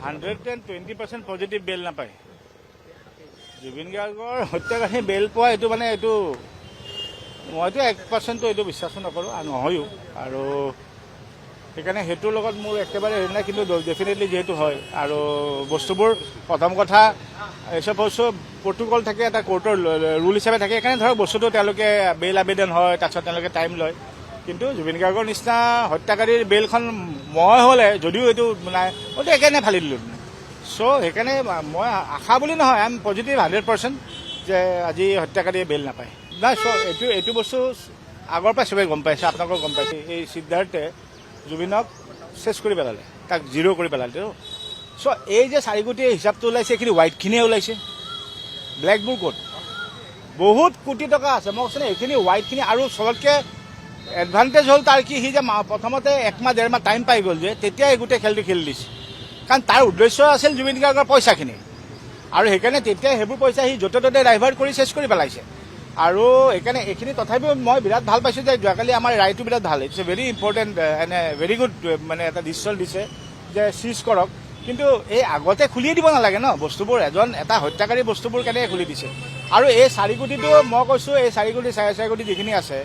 120% positive বেল নাপায়। জুবিন গাৰ্গৰ হত্যাকাৰী বেল পোৱা এইটো মানে এইটো মইতো 1% এইটো বিশ্বাসো নকৰোঁ আৰু নহয়ো। আৰু সেইকাৰণে সেইটোৰ লগত মোৰ একেবাৰে হেৰি নাই, কিন্তু ডেফিনেটলি যিহেতু হয় আৰু বস্তুবোৰ প্ৰথম কথা এইচব বস্তু প্ৰট'কল থাকে, এটা কোৰ্টৰ ৰুল হিচাপে থাকে। সেইকাৰণে ধৰক বস্তুটো তেওঁলোকে বেল আবেদন হয়, তাৰপিছত তেওঁলোকে টাইম লয়। কিন্তু জুবিন গাৰ্গৰ নিচিনা হত্যাকাৰীৰ বেলখন মই হ'লে যদিও এইটো নাই মইতো একেনে ফালি দিলোঁ। চ' সেইকাৰণে মই আশা বুলি নহয়, আই এম পজিটিভ 100% যে আজি হত্যাকাৰীয়ে বেল নাপায়। নাই চ' এইটো বস্তু আগৰ পৰাই চবেই গম পাইছে, আপোনালোকেও গম পাইছে। এই সিদ্ধাৰ্থে জুবিনক চেছ কৰি পেলালে, তাক জিৰ' কৰি পেলালে। চ' এই যে 4 কোটি হিচাপটো ওলাইছে, এইখিনি হোৱাইটখিনিয়ে ওলাইছে, ব্লেকবোৰ ক'ত? বহুত কোটি টকা আছে। মই কৈছোঁ এইখিনি হোৱাইটখিনি। আৰু চবতকৈ এডভান্টেজ হ'ল তাৰ কি, সি যে প্ৰথমতে 1 মাহ 1.5 মাহ টাইম পাই গ'ল যে, তেতিয়া এই গোটেই খেলটো খেলি দিছে। কাৰণ তাৰ উদ্দেশ্য আছিল জুবিন গাৰ্গৰ পইচাখিনি, আৰু সেইকাৰণে তেতিয়া সেইবোৰ পইচা সি য'তে ত'তে ডাইভাৰ্ট কৰি চেছ কৰি পেলাইছে। আৰু সেইকাৰণে এইখিনি তথাপিও মই বিৰাট ভাল পাইছোঁ যে যোৱাকালি আমাৰ ৰায়টো বিৰাট ভাল। ইটছ এ ভেৰি ইম্পৰ্টেণ্ট এনে ভেৰি গুড মানে এটা ডিচিশ্যন দিছে যে চিজ কৰক। কিন্তু এই আগতে খুলিয়ে দিব নালাগে ন বস্তুবোৰ। এটা হত্যাকাৰী বস্তুবোৰ কেনেকৈ খুলি দিছে। আৰু এই 4 কোটিটো মই কৈছোঁ, এই 4 কোটি 4.5 কোটি যিখিনি আছে,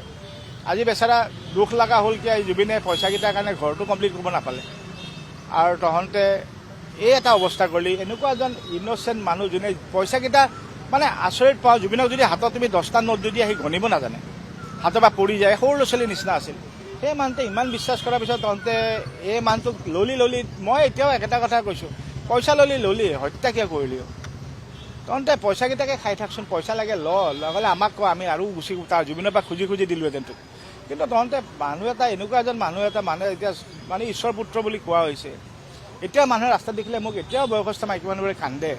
আজি বেচাৰা দুখ লগা হ'ল কি জুবিনে পইচাকেইটাৰ কাৰণে ঘৰটো কমপ্লিট কৰিব নাপালে। আৰু তহঁতে এই এটা অৱস্থা কৰিলি। এনেকুৱা এজন ইন'চেণ্ট মানুহ যোনে পইচাকেইটা মানে আচৰিত পাওঁ। জুবিনক যদি হাতত তুমি 10টা নোট যদি আহি গণিব নাজানে, হাতৰ পৰা পৰি যায়, সৰু ল'ৰা ছোৱালীৰ নিচিনা আছিল। সেই মানুহটোৱে ইমান বিশ্বাস কৰাৰ পিছত তহঁতে এই মানুহটোক ললি মই এতিয়াও একেটা কথা কৈছোঁ, পইচা ললি হত্যা কিয় কৰিলি? তহঁতে পইচাকেইটাকে খাই থাকচোন, পইচা লাগে লগলে আমাক কোৱা, আমি আৰু গুচি তাৰ জুবিনৰ পৰা খুজি দিলোঁহেঁতেন তোক। কিন্তু তহঁতে মানুহ এটা এনেকুৱা এজন মানুহে এতিয়া মানে ঈশ্বৰ পুত্ৰ বুলি কোৱা হৈছে। এতিয়া মানুহে ৰাস্তাত দেখিলে মোক এতিয়াও বয়সস্থ মাইকী মানুহবোৰে কান্দে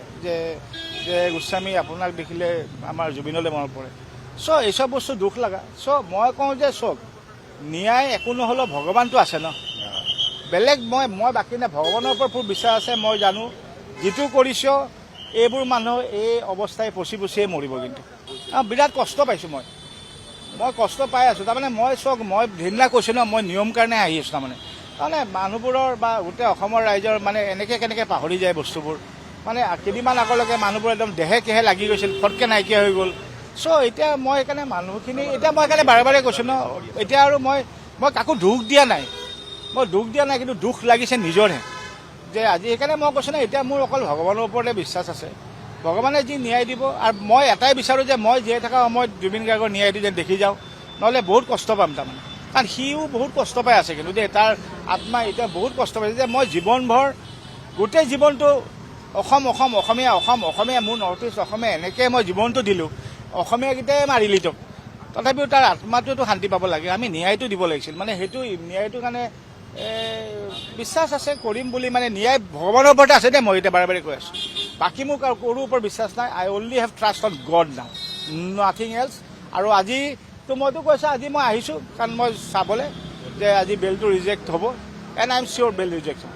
যে গোস্বামী আপোনাক দেখিলে আমাৰ জুবিনলৈ মনত পৰে। চ' এইচব বস্তু দুখ লগা। চ' মই কওঁ যে চব ন্যায় একো নহ'লেও ভগৱানটো আছে ন, বেলেগ মই বাকী নাই। ভগৱানৰ ওপৰত খুব বিশ্বাস আছে। মই জানো যিটো কৰিছ এইবোৰ মানুহ এই অৱস্থাই পচিয়ে মৰিব। কিন্তু বিৰাট কষ্ট পাইছোঁ মই কষ্ট পাই আছোঁ। তাৰমানে মই সেইদিনা কৈছোঁ ন, মই নিয়ম কাৰণে আহি আছোঁ। তাৰমানে মানুহবোৰৰ বা গোটেই অসমৰ ৰাইজৰ মানে কেনেকৈ পাহৰি যায় বস্তুবোৰ। মানে কেইদিনমান আগলৈকে মানুহবোৰ একদম দেহে কেহে লাগি গৈছিল, ফটকৈ নাইকিয়া হৈ গ'ল। চ' এতিয়া মই সেইকাৰণে মানুহখিনি এতিয়া মই সেইকাৰণে বাৰে কৈছোঁ ন, এতিয়া আৰু মই কাকো দুখ দিয়া নাই, কিন্তু দুখ লাগিছে নিজৰহে যে আজি। সেইকাৰণে মই কৈছোঁ ন, এতিয়া মোৰ অকল ভগৱানৰ ওপৰতে বিশ্বাস আছে। ভগৱানে যি ন্যায় দিব। আৰু মই এটাই বিচাৰোঁ যে মই জীয়াই থকা সময়ত জুবিন গাৰ্গৰ ন্যায়টো যেন দেখি যাওঁ, নহ'লে বহুত কষ্ট পাম তাৰমানে। কাৰণ সিও বহুত কষ্ট পাই আছে, কিন্তু দেই তাৰ আত্মা এতিয়া বহুত কষ্ট পাইছে। যে মই জীৱনভৰ গোটেই জীৱনটো অসমীয়া মোৰ নৰ্থ ইষ্ট অসমীয়া এনেকৈ মই জীৱনটো দিলোঁ, অসমীয়াকেইটাই মাৰিলি তোক। তথাপিও তাৰ আত্মাটোতো শান্তি পাব লাগে, আমি ন্যায়টো দিব লাগিছিল। মানে সেইটো ন্যায়টোৰ কাৰণে বিশ্বাস আছে কৰিম বুলি। মানে ন্যায় ভগৱানৰ ওপৰতে আছে দেই, মই এতিয়া বাৰে কৈ আছোঁ। বাকী মোৰ কাৰো ওপৰত বিশ্বাস নাই। I only have trust on God now, nothing else. আৰু আজিতো মইতো কৈছোঁ, আজি মই আহিছোঁ কাৰণ মই চাবলৈ যে আজি বেলটো ৰিজেক্ট হ'ব, and I am sure bail reject হ'ব।